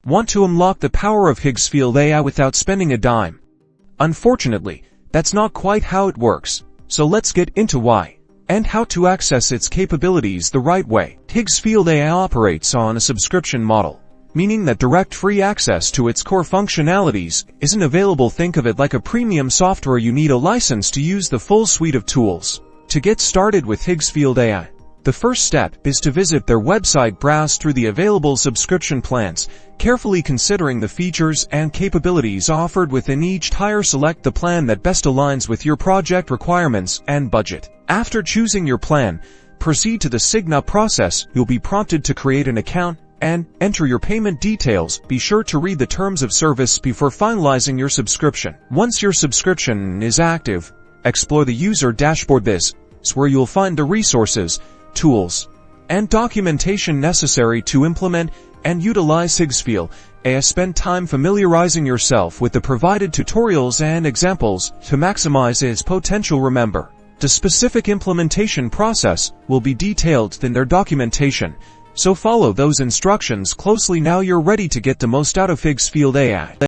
Want to unlock the power of Higgsfield AI without spending a dime? Unfortunately, that's not quite how it works, so let's get into why and how to access its capabilities the right way. Higgsfield AI operates on a subscription model, meaning that direct free access to its core functionalities isn't available. Think of it like a premium software. You need a license to use the full suite of tools. To get started with Higgsfield AI, the first step is to visit their website, browse through the available subscription plans, carefully considering the features and capabilities offered within each tier. Select the plan that best aligns with your project requirements and budget. After choosing your plan, proceed to the sign-up process. You'll be prompted to create an account and enter your payment details. Be sure to read the terms of service before finalizing your subscription. Once your subscription is active, explore the user dashboard. This is where you'll find the resources, tools, and documentation necessary to implement and utilize Higgsfield AI. Spend time familiarizing yourself with the provided tutorials and examples to maximize its potential. Remember, the specific implementation process will be detailed in their documentation, so follow those instructions closely. Now you're ready to get the most out of Higgsfield AI.